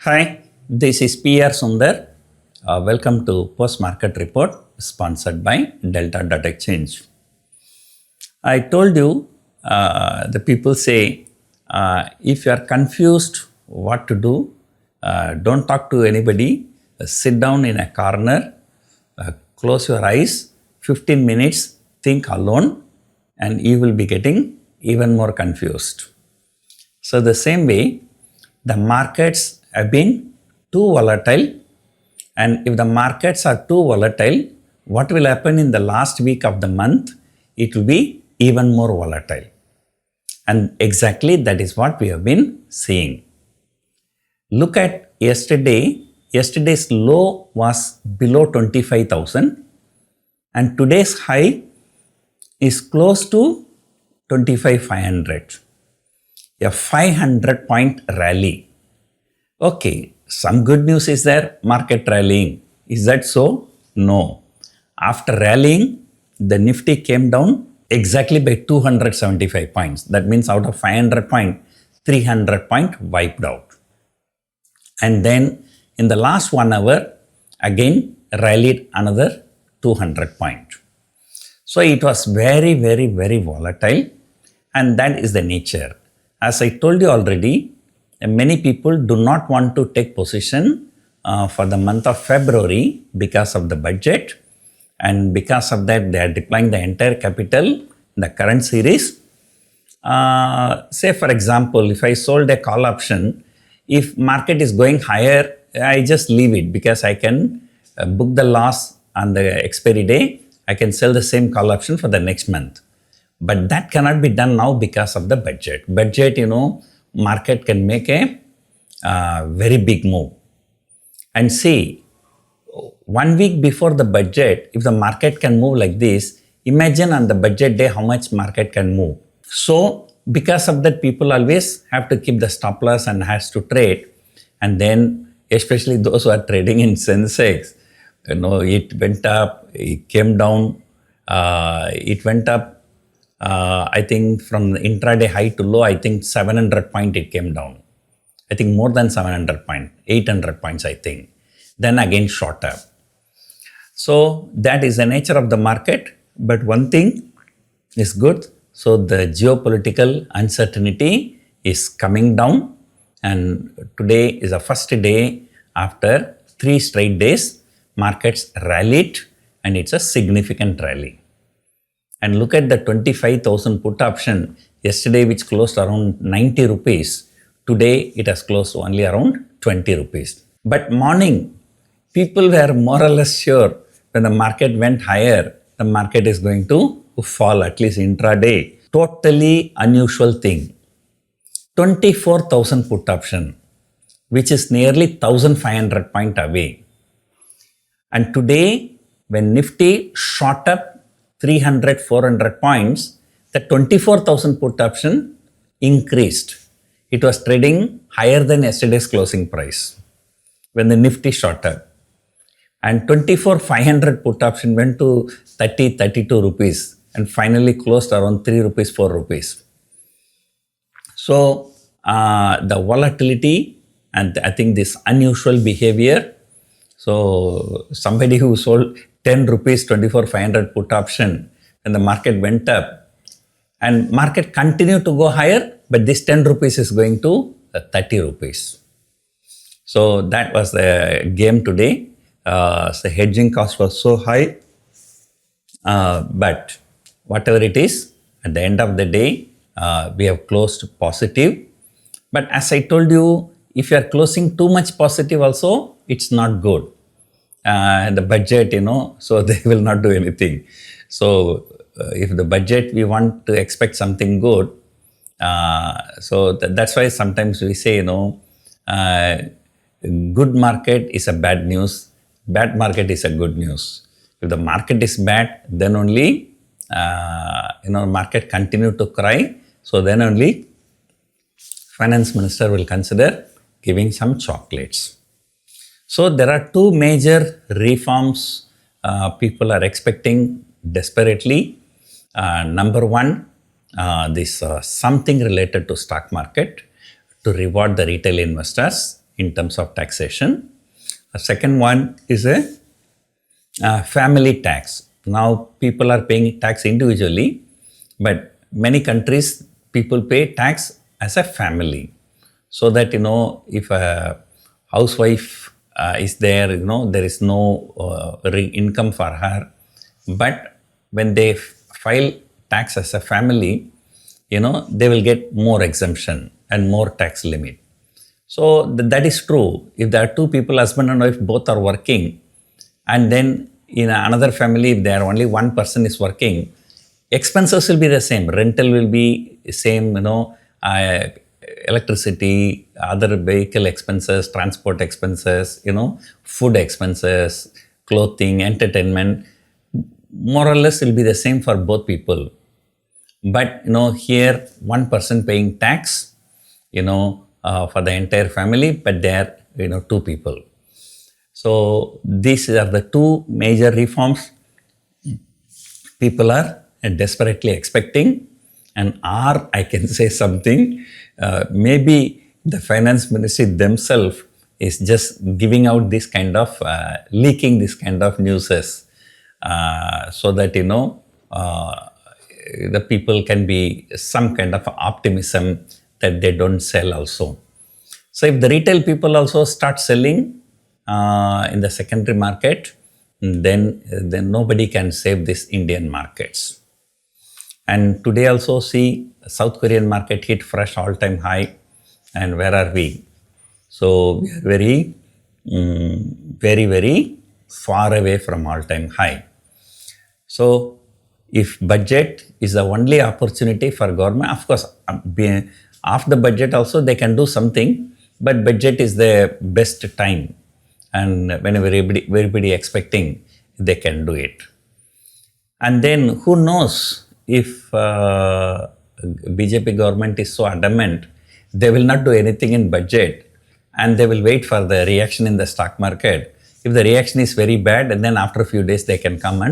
Hi, this is PR Sundar. Welcome to Post Market Report sponsored by Delta.exchange. I told you, the people say, if you are confused what to do, don't talk to anybody, sit down in a corner, close your eyes, 15 minutes, think alone, and you will be getting even more confused. So the same way, the markets have been too volatile, and if the markets are too volatile, what will happen in the last week of the month? It will be even more volatile. And exactly that is what we have been seeing. Look at yesterday. Yesterday's low was below 25,000 and today's high is close to 25,500. A 500 point rally. Okay, some good news is there, market rallying. Is that so? No. After rallying, the Nifty came down exactly by 275 points. That means out of 500 point, 300 point wiped out. And then in the last 1 hour, again rallied another 200 point. So it was very volatile, and that is the nature. As I told you already, many people do not want to take position for the month of February because of the budget, and because of that they are deploying the entire capital in the current series. Say for example, if I sold a call option, if market is going higher, I just leave it because I can book the loss on the expiry day. I can sell the same call option for the next month. But that cannot be done now because of the budget. Budget, market can make a very big move. And see, 1 week before the budget, if the market can move like this, imagine on the budget day how much market can move. So, because of that, people always have to keep the stop loss and has to trade. And then, especially those who are trading in Sensex, it went up, it came down, it went up. I think from the intraday high to low, I think 700 point it came down. I think more than 700 point, 800 points I think. Then again shot up. So that is the nature of the market. But one thing is good. So the geopolitical uncertainty is coming down, and today is the first day after 3 straight days markets rallied, and it's a significant rally. And look at the 25,000 put option yesterday, which closed around 90 rupees. Today it has closed only around 20 rupees. But morning, people were more or less sure when the market went higher, the market is going to fall, at least intraday. Totally unusual thing. 24,000 put option, which is nearly 1,500 point away. And today, when Nifty shot up 300, 400 points, the 24,000 put option increased. It was trading higher than yesterday's closing price when the Nifty shot up. And 24,500 put option went to 30, 32 rupees and finally closed around 3 rupees, 4 rupees. So the volatility and I think this unusual behavior. So somebody who sold 10 rupees 24,500 put option when the market went up, and market continued to go higher, but this 10 rupees is going to 30 rupees. So that was the game today. The hedging cost was so high, but whatever it is, at the end of the day, we have closed positive. But as I told you, if you are closing too much positive also, it's not good. The budget, so they will not do anything. So if the budget, we want to expect something good. So that's why sometimes we say, good market is a bad news. Bad market is a good news. If the market is bad, then only, market continue to cry. So then only finance minister will consider giving some chocolates. So there are 2 major reforms people are expecting desperately. Number 1, this something related to stock market to reward the retail investors in terms of taxation. The second one is a family tax. Now people are paying tax individually, but many countries people pay tax as a family, so that if a housewife is there, there is no income for her, but when they file tax as a family, they will get more exemption and more tax limit. So that is true. If there are two people, husband and wife, both are working, and then in another family, if there only one person is working, expenses will be the same. Rental will be same, electricity, other vehicle expenses, transport expenses, food expenses, clothing, entertainment, more or less will be the same for both people. But, here one person paying tax, for the entire family, but there are, two people. So these are the two major reforms people are desperately expecting, and I can say something, maybe the finance ministry themselves is just giving out this kind of, leaking this kind of news, so that, the people can be some kind of optimism that they don't sell also. So if the retail people also start selling in the secondary market, then nobody can save this Indian markets. And today also see South Korean market hit fresh all-time high, and where are we? So we are very, very far away from all-time high. So if budget is the only opportunity for government, of course, after the budget also they can do something, but budget is the best time, and whenever everybody expecting, they can do it. And then who knows, if BJP government is so adamant, they will not do anything in budget, and they will wait for the reaction in the stock market. If the reaction is very bad, and then after a few days they can come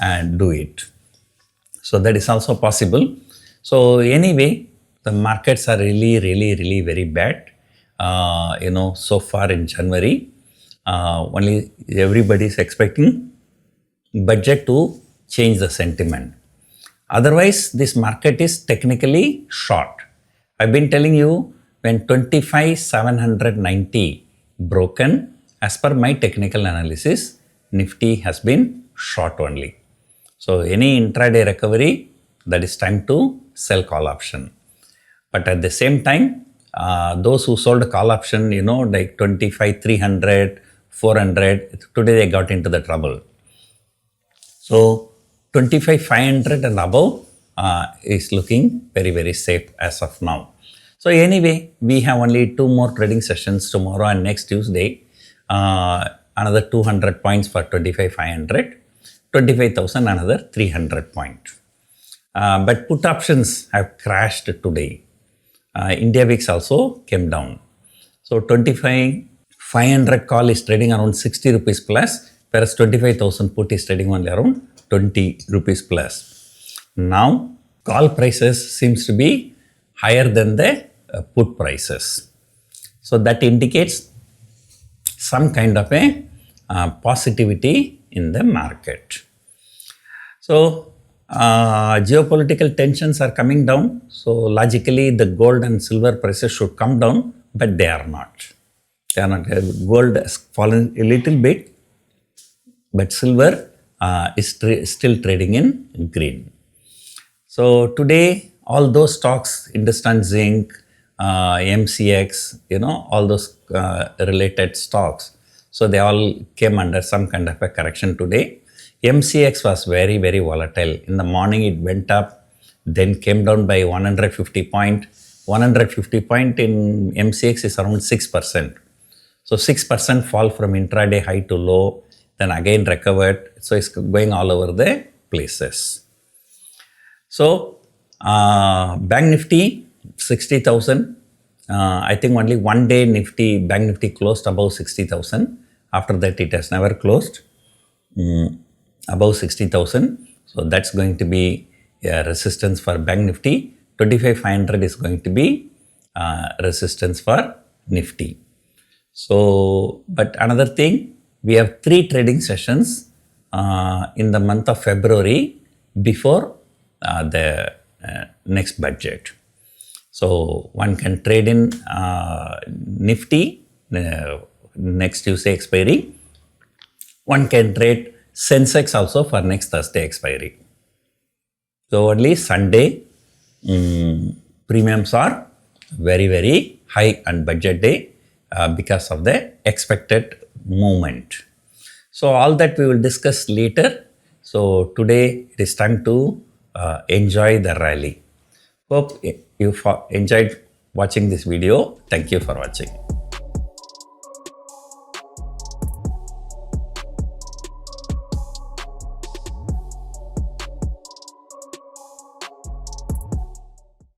and do it. So that is also possible. So anyway, the markets are really very bad. So far in January, only everybody is expecting budget to change the sentiment. Otherwise, this market is technically short. I've been telling you, when 25,790 broken, as per my technical analysis, Nifty has been short only. So any intraday recovery, that is time to sell call option. But at the same time, those who sold call option, like 25,300, 400, today they got into the trouble. So 25,500 and above is looking very safe as of now. So anyway, we have only 2 more trading sessions tomorrow and next Tuesday. Another 200 points for 25,500, 25,000 another 300 points. But put options have crashed today. India VIX also came down. So 25,500 call is trading around 60 rupees plus, whereas 25,000 put is trading only around 20 rupees plus. Now call prices seems to be higher than the put prices. So that indicates some kind of a positivity in the market. So geopolitical tensions are coming down. So logically the gold and silver prices should come down, but they are not. They are not. Gold has fallen a little bit, but silver is still trading in green. So today all those stocks, Hindustan Zinc, MCX, all those related stocks, so they all came under some kind of a correction today. MCX was very volatile. In the morning it went up, then came down by 150 point. 150 point in MCX is around 6%. So 6% fall from intraday high to low, then again recovered. So it's going all over the places. So Bank Nifty 60,000. I think only one day Bank Nifty closed above 60,000. After that it has never closed above 60,000. So that's going to be a resistance for Bank Nifty. 25,500 is going to be resistance for Nifty. So, but another thing, we have 3 trading sessions in the month of February before the next budget. So, one can trade in Nifty next Tuesday expiry. One can trade Sensex also for next Thursday expiry. So, only Sunday premiums are very, very high on budget day because of the expected movement. So, all that we will discuss later. So, today it is time to enjoy the rally. Hope you enjoyed watching this video. Thank you for watching.